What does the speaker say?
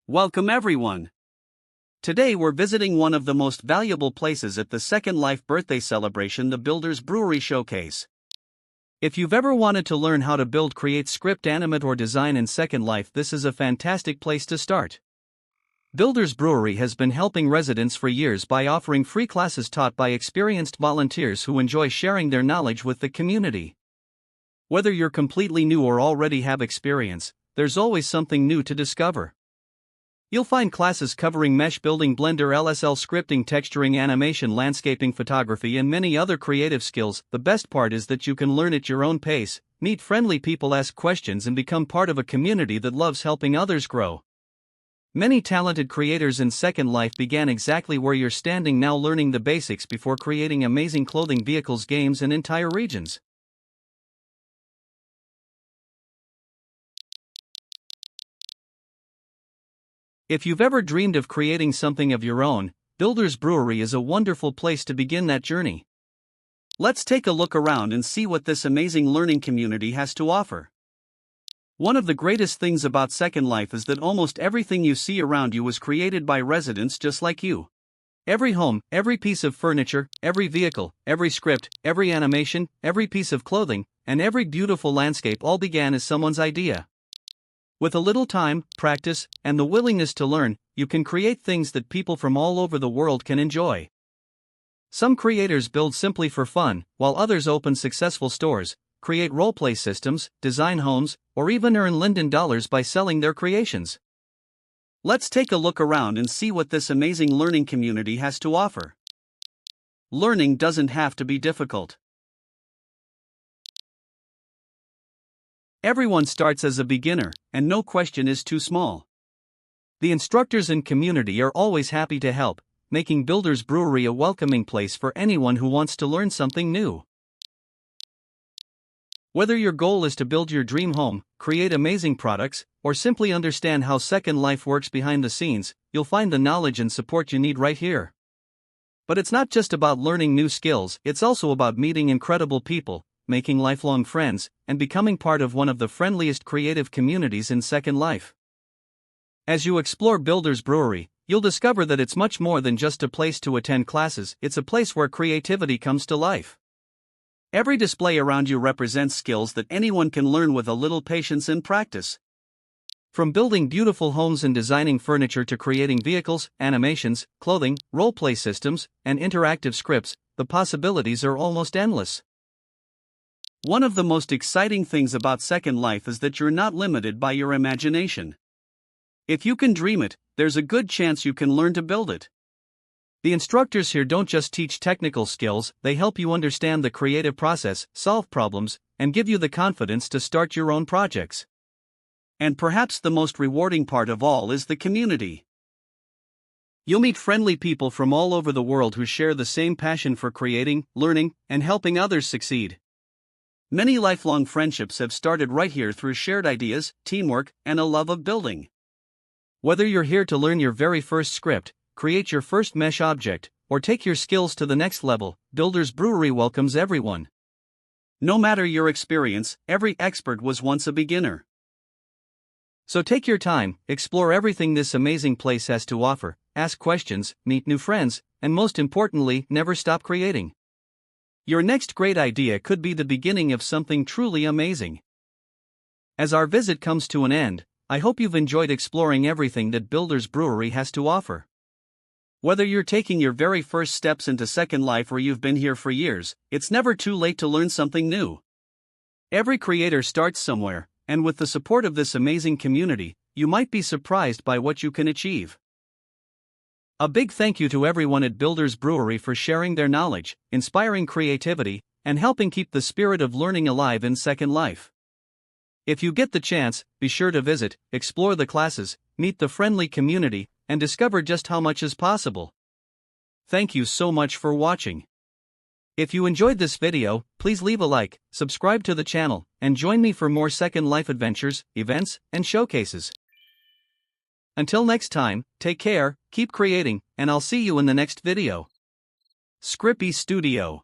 Welcome everyone. Today we're visiting one of the most valuable places at the Second Life birthday celebration, the Builders Brewery Showcase. If you've ever wanted to learn how to build, create, script, animate or design in Second Life, this is a fantastic place to start. Builders Brewery has been helping residents for years by offering free classes taught by experienced volunteers who enjoy sharing their knowledge with the community. Whether you're completely new or already have experience, there's always something new to discover. You'll find classes covering mesh building, Blender, LSL scripting, texturing, animation, landscaping, photography, and many other creative skills. The best part is that you can learn at your own pace, meet friendly people, ask questions, and become part of a community that loves helping others grow. Many talented creators in Second Life began exactly where you're standing now, learning the basics before creating amazing clothing, vehicles, games, and entire regions. If you've ever dreamed of creating something of your own, Builders Brewery is a wonderful place to begin that journey. Let's take a look around and see what this amazing learning community has to offer. One of the greatest things about Second Life is that almost everything you see around you was created by residents just like you. Every home, every piece of furniture, every vehicle, every script, every animation, every piece of clothing, and every beautiful landscape all began as someone's idea. With a little time, practice, and the willingness to learn, you can create things that people from all over the world can enjoy. Some creators build simply for fun, while others open successful stores, create roleplay systems, design homes, or even earn Linden dollars by selling their creations. Let's take a look around and see what this amazing learning community has to offer. Learning doesn't have to be difficult. Everyone starts as a beginner, and no question is too small. The instructors and community are always happy to help, making Builders Brewery a welcoming place for anyone who wants to learn something new. Whether your goal is to build your dream home, create amazing products, or simply understand how Second Life works behind the scenes, you'll find the knowledge and support you need right here. But it's not just about learning new skills, it's also about meeting incredible people, making lifelong friends, and becoming part of one of the friendliest creative communities in Second Life. As you explore Builders Brewery, you'll discover that it's much more than just a place to attend classes, it's a place where creativity comes to life. Every display around you represents skills that anyone can learn with a little patience and practice. From building beautiful homes and designing furniture to creating vehicles, animations, clothing, roleplay systems, and interactive scripts, the possibilities are almost endless. One of the most exciting things about Second Life is that you're not limited by your imagination. If you can dream it, there's a good chance you can learn to build it. The instructors here don't just teach technical skills, they help you understand the creative process, solve problems, and give you the confidence to start your own projects. And perhaps the most rewarding part of all is the community. You'll meet friendly people from all over the world who share the same passion for creating, learning, and helping others succeed. Many lifelong friendships have started right here through shared ideas, teamwork, and a love of building. Whether you're here to learn your very first script, create your first mesh object, or take your skills to the next level, Builders Brewery welcomes everyone. No matter your experience, every expert was once a beginner. So take your time, explore everything this amazing place has to offer, ask questions, meet new friends, and most importantly, never stop creating. Your next great idea could be the beginning of something truly amazing. As our visit comes to an end, I hope you've enjoyed exploring everything that Builders Brewery has to offer. Whether you're taking your very first steps into Second Life or you've been here for years, it's never too late to learn something new. Every creator starts somewhere, and with the support of this amazing community, you might be surprised by what you can achieve. A big thank you to everyone at Builders Brewery for sharing their knowledge, inspiring creativity, and helping keep the spirit of learning alive in Second Life. If you get the chance, be sure to visit, explore the classes, meet the friendly community, and discover just how much is possible. Thank you so much for watching. If you enjoyed this video, please leave a like, subscribe to the channel, and join me for more Second Life adventures, events, and showcases. Until next time, take care, keep creating, and I'll see you in the next video. Scripy Studio.